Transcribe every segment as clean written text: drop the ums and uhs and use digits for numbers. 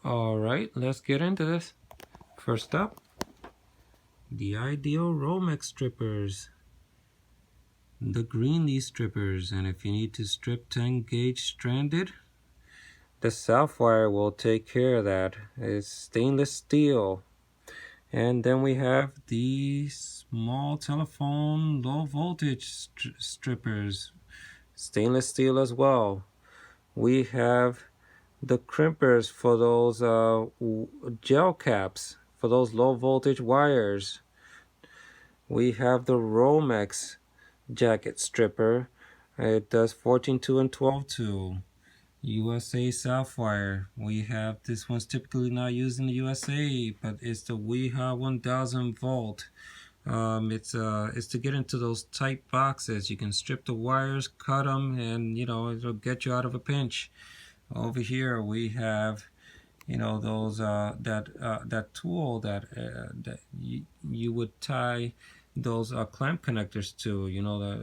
Alright, let's get into this. First up, the ideal Romex strippers. The Greenlee strippers, and if you need to strip 10 gauge stranded, the Southwire will take care of that. It's stainless steel. And then we have the small telephone low voltage strippers, stainless steel as well. We have the crimpers for those gel caps for those low voltage wires. We have the Romex jacket stripper. It does 14.2 and 12.2. USA Southwire. We have this one's typically not used in the USA, but it's the WEHA 1000 volt. It's to get into those tight boxes. You can strip the wires, cut them, and it'll get you out of a pinch. Over here we have those that tool that you would tie those clamp connectors to.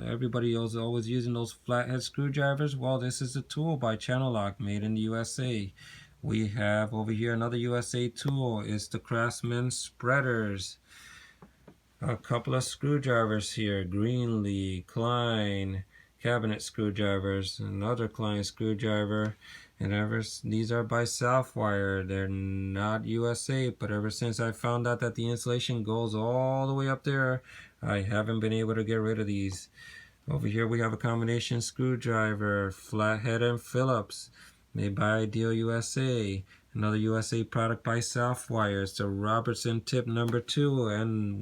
Everybody is always using those flathead screwdrivers. Well, this is a tool by Channel Lock, made in the USA. We have over here another USA tool. It's the Craftsman spreaders. A couple of screwdrivers here, Greenlee, Klein, cabinet screwdrivers, another Klein screwdriver, and these are by Southwire. They're not USA, but ever since I found out that the insulation goes all the way up there, I haven't been able to get rid of these. Over here we have a combination screwdriver, flathead and Phillips, made by Ideal USA. Another USA product by Southwire. It's the Robertson tip number 2 and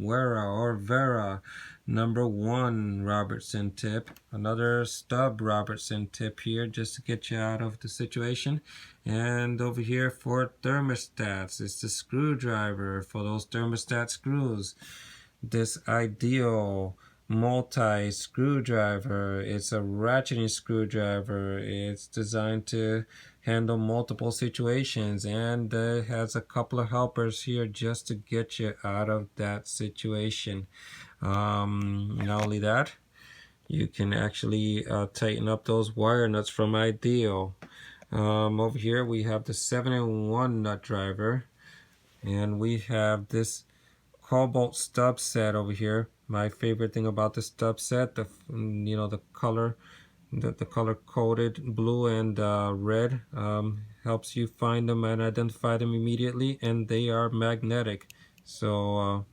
Vera number 1 Robertson tip. Another stub Robertson tip here just to get you out of the situation. And over here for thermostats, it's the screwdriver for those thermostat screws. This Ideal multi screwdriver. It's a ratcheting screwdriver. It's designed to handle multiple situations, and it has a couple of helpers here just to get you out of that situation. Not only that, you can actually tighten up those wire nuts from Ideal. Over here we have the 7-in-1 nut driver, and we have this cobalt stub set over here. My favorite thing about the stub set, the color, the color coded blue and red helps you find them and identify them immediately, and they are magnetic. So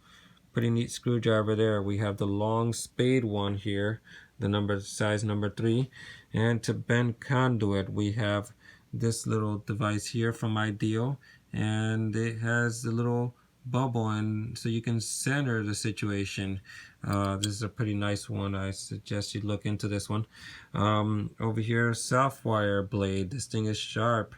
pretty neat screwdriver there. We have the long spade one here, the size number 3, and to bend conduit we have this little device here from Ideal, and it has the little bubble, and so you can center the situation. This is a pretty nice one. I suggest you look into this one. Over here, Southwire blade. This thing is sharp.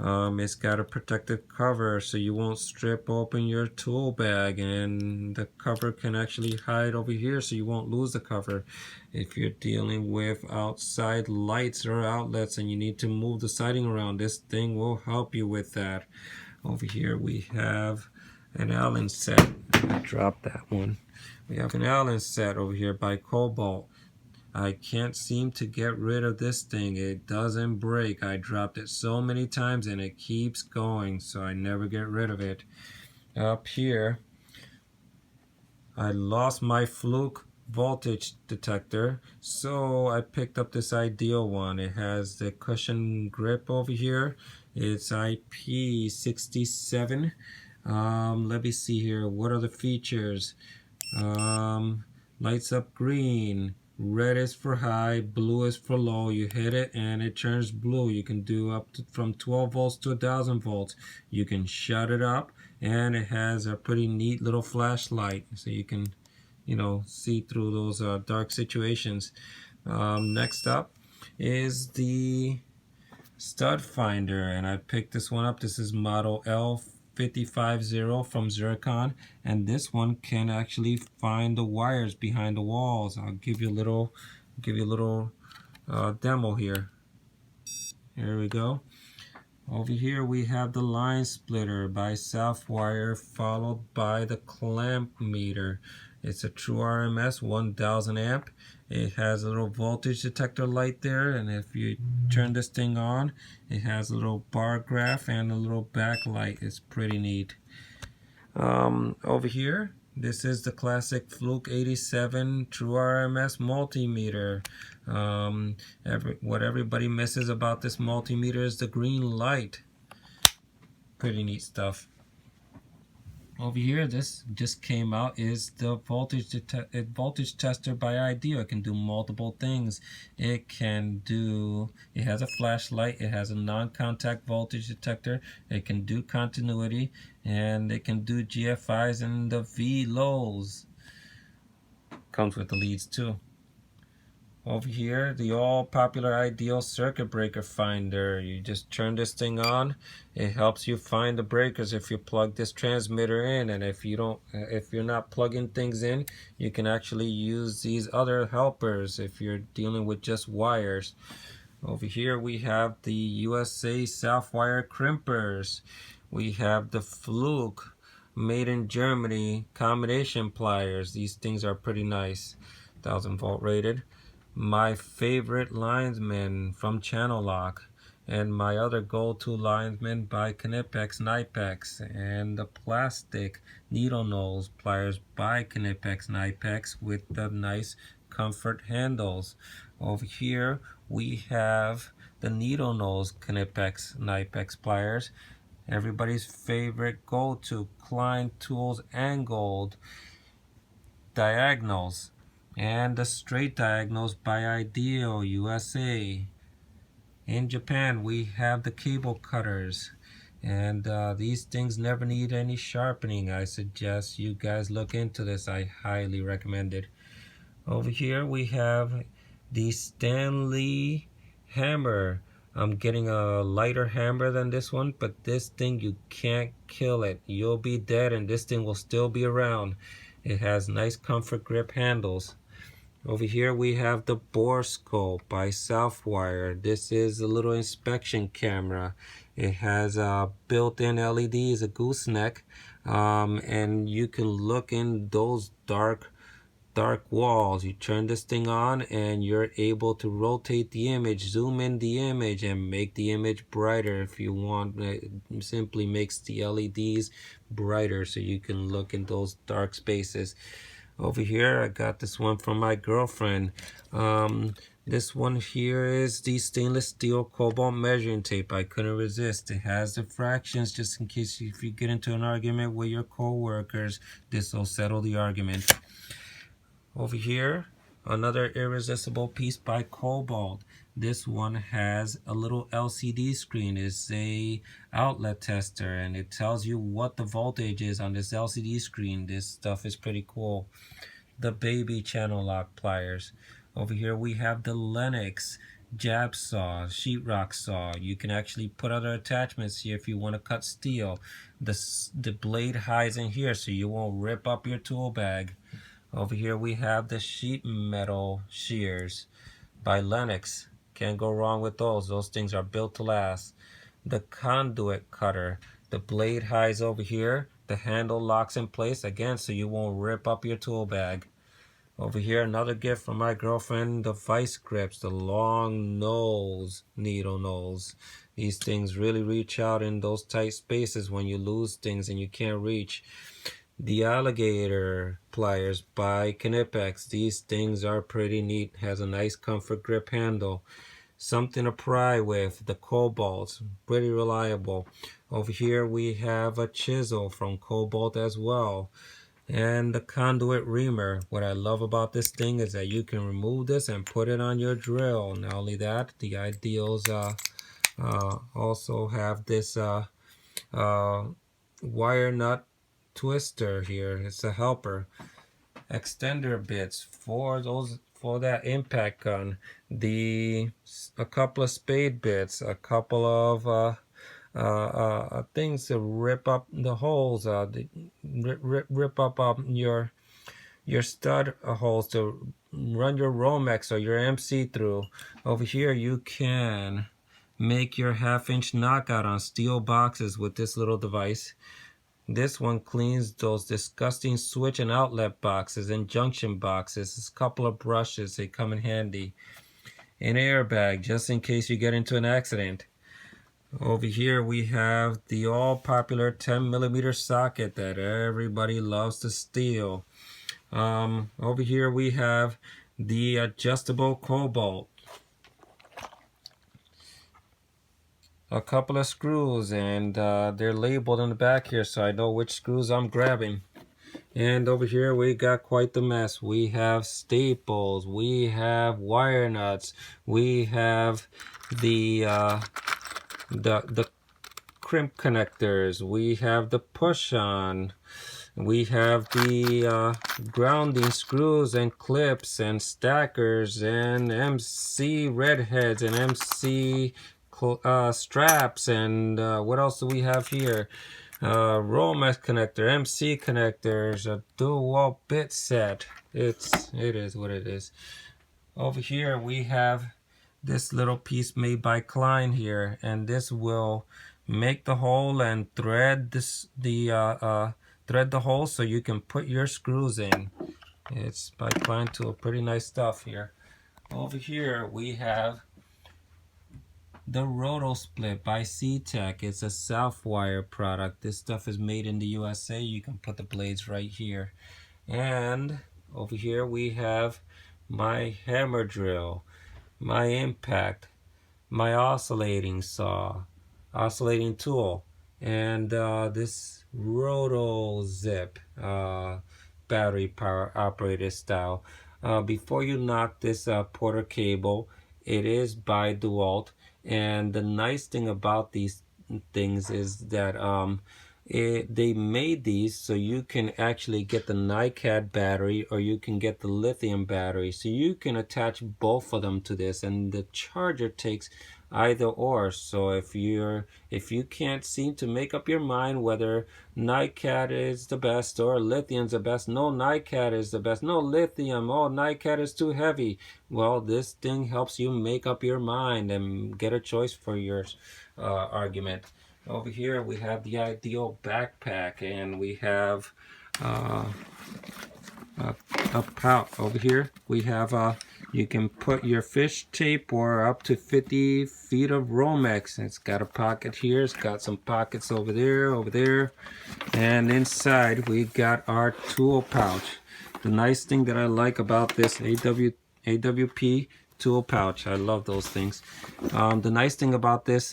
It's got a protective cover so you won't strip open your tool bag, and the cover can actually hide over here so you won't lose the cover. If you're dealing with outside lights or outlets and you need to move the siding around, this thing will help you with that. Over here we have an Allen set. I dropped that one. We have an Allen set over here by Cobalt. I can't seem to get rid of this thing. It doesn't break. I dropped it so many times and it keeps going, so I never get rid of it. Up here, I lost my fluke voltage detector, so I picked up this Ideal one. It has the cushion grip over here. It's IP67. Let me see here. What are the features? Lights up green. Red is for high, blue is for low. You hit it and it turns blue. You can do up to from 12 volts to 1000 volts. You can shut it up, and it has a pretty neat little flashlight so you can see through those dark situations. Next up is the stud finder, and I picked this one up. This is model L550 from Zircon, and this one can actually find the wires behind the walls. I'll give you a little demo here. Here we go. Over here we have the line splitter by Southwire, followed by the clamp meter. It's a true RMS 1000 amp. It has a little voltage detector light there, and if you turn this thing on, it has a little bar graph and a little backlight. It's pretty neat. Over here, this is the classic Fluke 87 True RMS multimeter. What everybody misses about this multimeter is the green light. Pretty neat stuff. Over here, this just came out, is the voltage tester by Idea. It can do multiple things. It has a flashlight, it has a non-contact voltage detector, it can do continuity, and it can do GFIs and the V-lows. Comes with the leads too. Over here, the all popular Ideal circuit breaker finder. You just turn this thing on. It helps you find the breakers if you plug this transmitter in, and if you're not plugging things in, you can actually use these other helpers if you're dealing with just wires. Over here we have the USA Southwire crimpers. We have the Fluke made in Germany combination pliers. These things are pretty nice. 1000 volt rated. My favorite linesman from Channel Lock, and my other go-to linesman by Knipex Knipex, and the plastic needle nose pliers by Knipex Knipex with the nice comfort handles. Over here we have the needle nose Knipex Knipex pliers, everybody's favorite go-to Klein Tools angled diagonals, and the straight diagonals by Ideal USA. In Japan we have the cable cutters, and these things never need any sharpening. I suggest you guys look into this. I highly recommend it. Over here we have the Stanley hammer. I'm getting a lighter hammer than this one, but this thing, you can't kill it. You'll be dead and this thing will still be around. It has nice comfort grip handles. Over here we have the Borescope by Southwire. This is a little inspection camera. It has built-in LEDs, a gooseneck, and you can look in those dark walls. You turn this thing on and you're able to rotate the image, zoom in the image, and make the image brighter if you want. It simply makes the LEDs brighter so you can look in those dark spaces. Over here I got this one from my girlfriend. This one here is the stainless steel cobalt measuring tape. I couldn't resist. It has the fractions just in case if you get into an argument with your co-workers, this will settle the argument. Over here, another irresistible piece by Cobalt. This one has a little LCD screen. It's a outlet tester, and it tells you what the voltage is on this LCD screen. This stuff is pretty cool. The baby channel lock pliers. Over here we have the Lennox jab saw, sheetrock saw. You can actually put other attachments here if you want to cut steel. The blade hides in here so you won't rip up your tool bag. Over here we have the sheet metal shears by Lennox. Can't go wrong with those. Those things are built to last. The conduit cutter. The blade hides over here. The handle locks in place again so you won't rip up your tool bag. Over here, another gift from my girlfriend, the vice grips, the long nose, needle nose. These things really reach out in those tight spaces when you lose things and you can't reach. The alligator pliers by Knipex. These things are pretty neat. Has a nice comfort grip handle. Something to pry with. The Cobalt, pretty reliable. Over here we have a chisel from Cobalt as well. And the conduit reamer. What I love about this thing is that you can remove this and put it on your drill. Not only that, the Ideals also have this wire nut twister here. It's a helper. Extender bits for that impact gun. A couple of spade bits. A couple of things to rip up the holes, rip up your stud holes to run your Romex or your MC through. Over here you can make your 1/2-inch knockout on steel boxes with this little device. This one cleans those disgusting switch and outlet boxes and junction boxes. There's a couple of brushes, they come in handy. An airbag just in case you get into an accident. Over here we have the all popular 10mm socket that everybody loves to steal. Over here we have the adjustable cobalt. A couple of screws, and they're labeled on the back here so I know which screws I'm grabbing. And over here we got quite the mess. We have staples, we have wire nuts, we have the crimp connectors, we have the push-on, we have the grounding screws and clips and stackers and MC redheads and MC straps, and what else do we have here? Romex connector, MC connectors, a dual bit set. It is what it is. Over here we have this little piece made by Klein here, and this will make the hole and thread thread the hole so you can put your screws in. It's by Klein tool, pretty nice stuff here. Over here we have the Roto Split by C-Tech. It's a Southwire product. This stuff is made in the USA. You can put the blades right here. And over here we have my hammer drill, my impact, my oscillating saw, oscillating tool, and this Roto Zip battery power operated style. Before you knock this Porter cable, it is by DeWalt, and the nice thing about these things is that they made these so you can actually get the NiCad battery or you can get the lithium battery, so you can attach both of them to this, and the charger takes either or. So if you can't seem to make up your mind whether NiCad is the best or lithium's the best, no, NiCad is the best, no, lithium, oh, NiCad is too heavy, well, this thing helps you make up your mind and get a choice for your argument. Over here we have the Ideal backpack, and we have a pouch. Over here we have you can put your fish tape or up to 50 feet of Romex. It's got a pocket here, it's got some pockets over there, and inside we got our tool pouch. The nice thing that I like about this AWP tool pouch, I love those things. The nice thing about this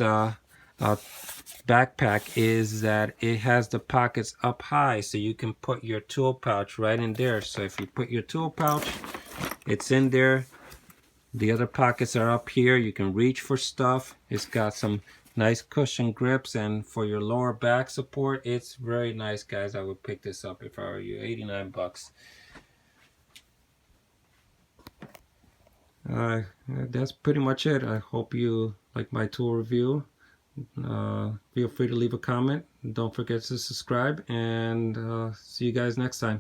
backpack is that it has the pockets up high, so you can put your tool pouch right in there. So if you put your tool pouch, it's in there. The other pockets are up here. You can reach for stuff. It's got some nice cushion grips, and for your lower back support, it's very nice, guys. I would pick this up if I were you. 89 bucks. That's pretty much it. I hope you like my tool review. Feel free to leave a comment. Don't forget to subscribe, and see you guys next time.